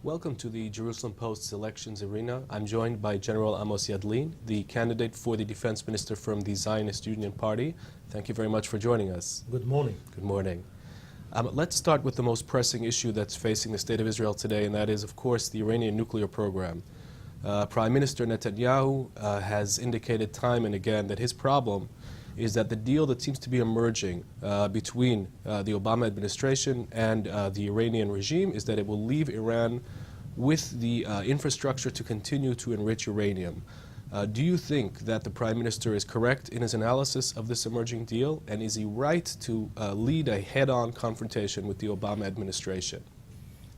Welcome to the Jerusalem Post's elections arena. I'm joined by General Amos Yadlin, the candidate for the defense minister from the Zionist Union Party. Thank you very much for joining us. Good morning. Good morning. Let's start with the most pressing issue that's facing the state of Israel today, and that is, of course, the Iranian nuclear program. Prime Minister Netanyahu has indicated time and again that his problem is that the deal that seems to be emerging between the Obama administration and the Iranian regime is that it will leave Iran with the infrastructure to continue to enrich uranium. Do you think that the Prime Minister is correct in his analysis of this emerging deal, and is he right to lead a head-on confrontation with the Obama administration?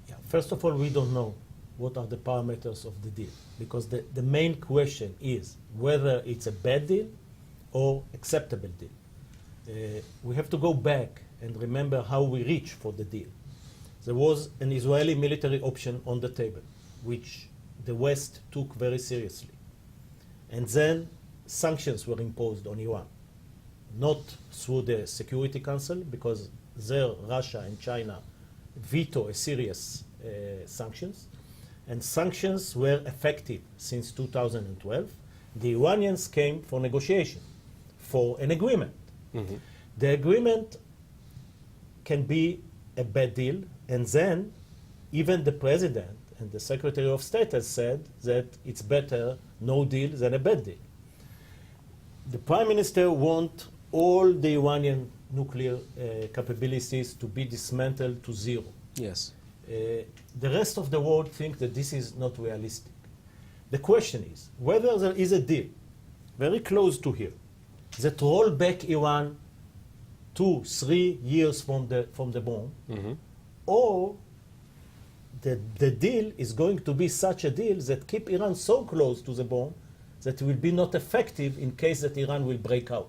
Yeah. First of all, we don't know what are the parameters of the deal, because the main question is whether it's a bad deal or acceptable deal. We have to go back and remember how we reached for the deal. There was an Israeli military option on the table, which the West took very seriously. And then sanctions were imposed on Iran, not through the Security Council, because there Russia and China veto a serious sanctions, and sanctions were effective since 2012. The Iranians came for negotiation, for an agreement. Mm-hmm. The agreement can be a bad deal, and then even the president and the Secretary of State has said that it's better no deal than a bad deal. The Prime Minister wants all the Iranian nuclear capabilities to be dismantled to zero. Yes. The rest of the world think that this is not realistic. The question is whether there is a deal very close to here that roll back Iran 2-3 years from the bomb, mm-hmm. or the deal is going to be such a deal that keep Iran so close to the bomb that it will be not effective in case that Iran will break out.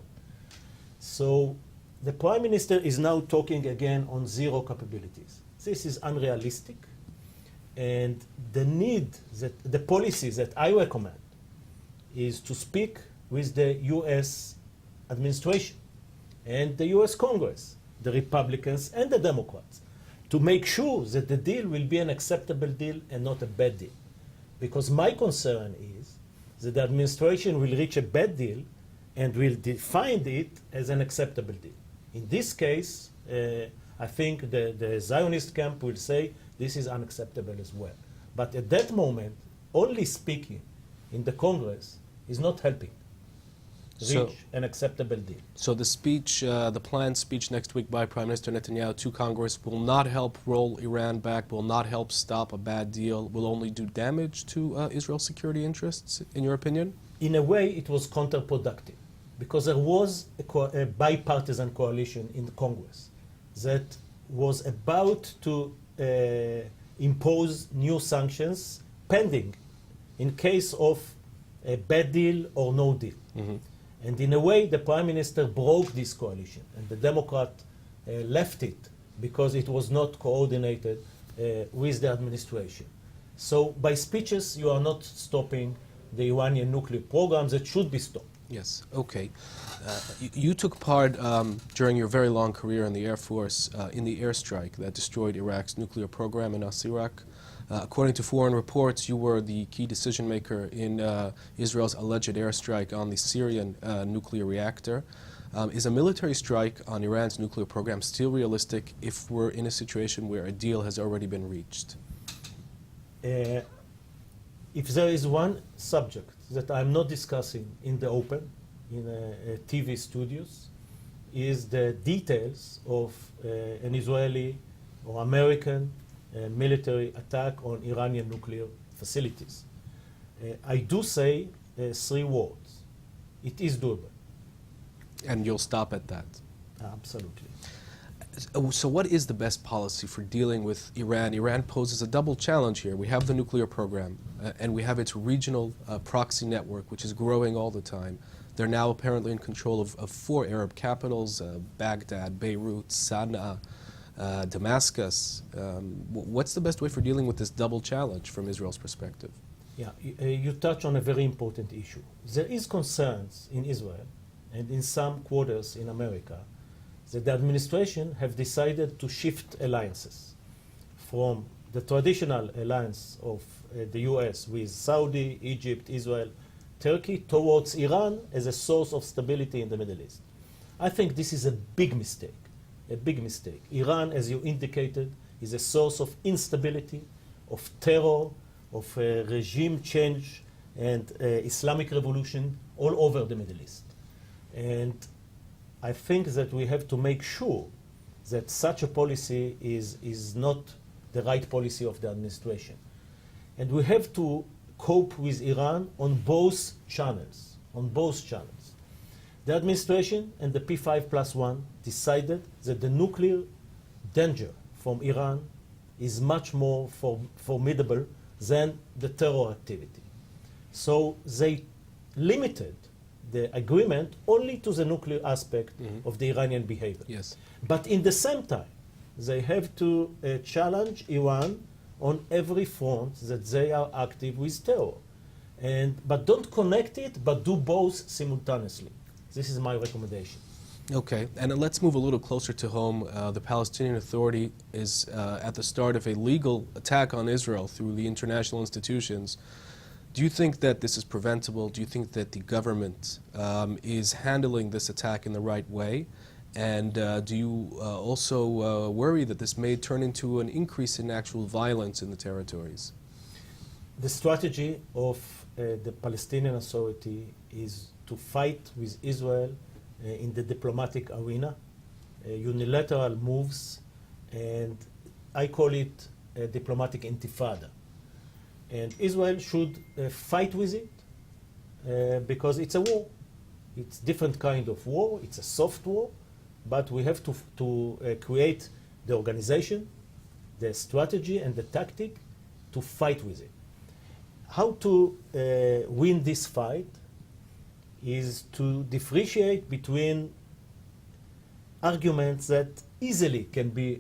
So the Prime Minister is now talking again on zero capabilities. This is unrealistic, and the policy that I recommend is to speak with the U.S. administration and the U.S. Congress, the Republicans and the Democrats, to make sure that the deal will be an acceptable deal and not a bad deal. Because my concern is that the administration will reach a bad deal and will define it as an acceptable deal. In this case, I think the Zionist camp will say this is unacceptable as well. But at that moment, only speaking in the Congress is not helping reach an acceptable deal. So the speech, the planned speech next week by Prime Minister Netanyahu to Congress will not help roll Iran back, will not help stop a bad deal, will only do damage to Israel's security interests, in your opinion? In a way, it was counterproductive, because there was a bipartisan coalition in the Congress that was about to impose new sanctions pending in case of a bad deal or no deal. Mm-hmm. And in a way, the Prime Minister broke this coalition, and the Democrat left it because it was not coordinated with the administration. So by speeches, you are not stopping the Iranian nuclear program that should be stopped. Yes, okay. You took part during your very long career in the Air Force in the airstrike that destroyed Iraq's nuclear program in Iraq. According to foreign reports, you were the key decision maker in Israel's alleged airstrike on the Syrian nuclear reactor. Is a military strike on Iran's nuclear program still realistic if we're in a situation where a deal has already been reached? If there is one subject that I'm not discussing in the open, in TV studios, is the details of an Israeli or American military attack on Iranian nuclear facilities. I do say 3 words. It is doable. And you'll stop at that? Absolutely. So what is the best policy for dealing with Iran? Iran poses a double challenge here. We have the nuclear program, and we have its regional proxy network, which is growing all the time. They're now apparently in control of 4 Arab capitals, Baghdad, Beirut, Sana'a, Damascus. What's the best way for dealing with this double challenge from Israel's perspective? Yeah, you touch on a very important issue. There is concerns in Israel and in some quarters in America that the administration have decided to shift alliances from the traditional alliance of the US with Saudi, Egypt, Israel, Turkey towards Iran as a source of stability in the Middle East. I think this is a big mistake, a big mistake. Iran, as you indicated, is a source of instability, of terror, of regime change and Islamic revolution all over the Middle East. And I think that we have to make sure that such a policy is not the right policy of the administration. And we have to cope with Iran on both channels, The administration and the P5+1 decided that the nuclear danger from Iran is much more formidable than the terror activity. So they limited the agreement only to the nuclear aspect of the Iranian behavior. Yes. But in the same time, they have to challenge Iran on every front that they are active with terror. But don't connect it, but do both simultaneously. This is my recommendation. Okay, and let's move a little closer to home. The Palestinian Authority is at the start of a legal attack on Israel through the international institutions. Do you think that this is preventable? Do you think that the government is handling this attack in the right way? And do you also worry that this may turn into an increase in actual violence in the territories? The strategy of the Palestinian Authority is to fight with Israel in the diplomatic arena, unilateral moves, and I call it a diplomatic intifada. And Israel should fight with it because it's a war. It's a different kind of war. It's a soft war, but we have to create the organization, the strategy, and the tactic to fight with it. How to win this fight is to differentiate between arguments that easily can be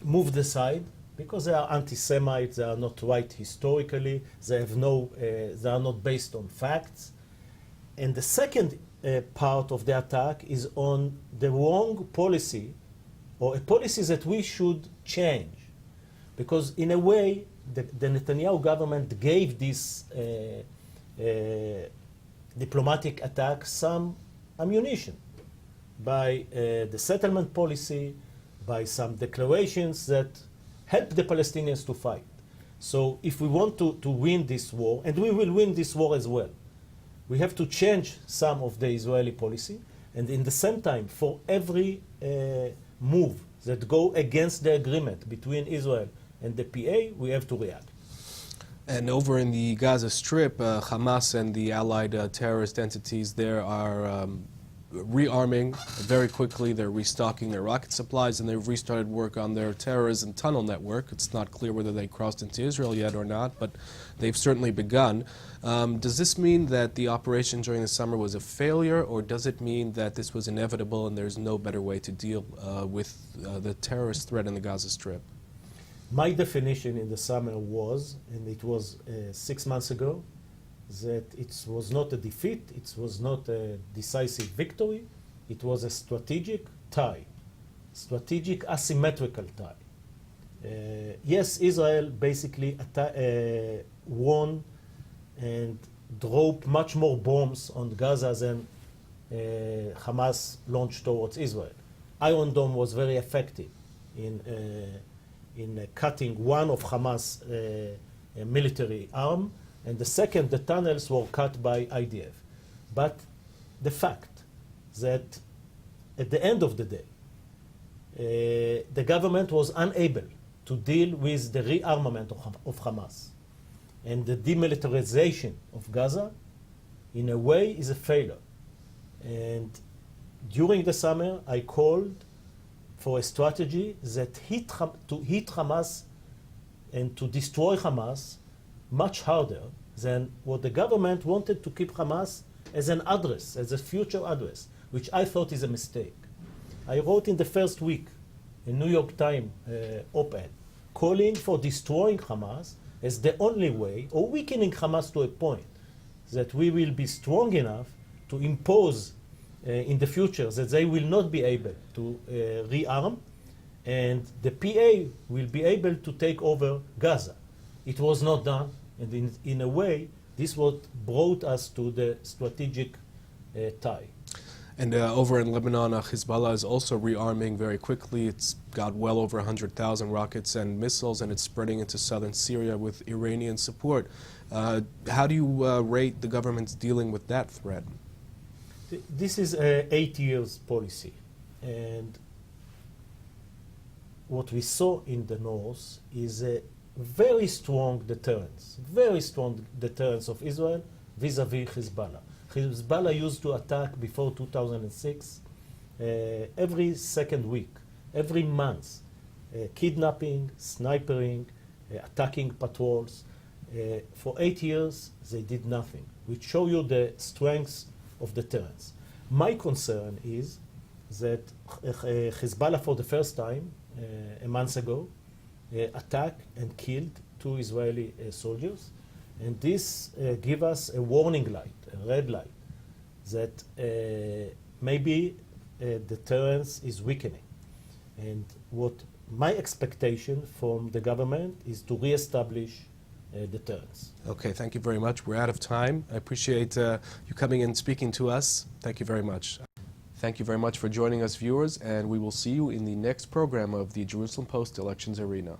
moved aside because they are anti-Semites, they are not right historically, they are not based on facts. And the second part of the attack is on the wrong policy, or a policy that we should change. Because in a way, the Netanyahu government gave this diplomatic attack some ammunition by the settlement policy, by some declarations that help the Palestinians to fight. So if we want to win this war, and we will win this war as well, we have to change some of the Israeli policy, and in the same time, for every move that go against the agreement between Israel and the PA, we have to react. And over in the Gaza Strip, Hamas and the allied terrorist entities there are rearming very quickly. They're restocking their rocket supplies, and they've restarted work on their terrorism tunnel network. It's not clear whether they crossed into Israel yet or not, but they've certainly begun. Does this mean that the operation during the summer was a failure, or does it mean that this was inevitable and there's no better way to deal with the terrorist threat in the Gaza Strip? My definition in the summer was, and it was 6 months ago, that it was not a defeat, it was not a decisive victory, it was a strategic tie, strategic asymmetrical tie. Yes, Israel basically won and dropped much more bombs on Gaza than Hamas launched towards Israel. Iron Dome was very effective in cutting one of Hamas' military arm, and the second, the tunnels were cut by IDF. But the fact that at the end of the day, the government was unable to deal with the rearmament of Hamas and the demilitarization of Gaza, in a way, is a failure. And during the summer, I called for a strategy that to hit Hamas and to destroy Hamas much harder than what the government wanted to keep Hamas as an address, as a future address, which I thought is a mistake. I wrote in the first week a New York Times op-ed calling for destroying Hamas as the only way, or weakening Hamas to a point that we will be strong enough to impose in the future that they will not be able to rearm and the PA will be able to take over Gaza. It was not done, and in a way, this what brought us to the strategic tie. And over in Lebanon, Hezbollah is also rearming very quickly. It's got well over 100,000 rockets and missiles, and it's spreading into southern Syria with Iranian support. How do you rate the government's dealing with that threat? This is an 8 years policy, and what we saw in the north is a very strong deterrence of Israel vis-à-vis Hezbollah. Hezbollah used to attack before 2006 every second week, every month, kidnapping, snipering, attacking patrols. For 8 years, they did nothing, which show you the strength of deterrence. My concern is that Hezbollah, for the first time, a month ago, attacked and killed 2 Israeli soldiers. And this gives us a warning light, a red light, that maybe deterrence is weakening. And what my expectation from the government is to reestablish deterrence. Okay, thank you very much. We're out of time. I appreciate you coming and speaking to us. Thank you very much. Thank you very much for joining us, viewers, and we will see you in the next program of the Jerusalem Post Elections Arena.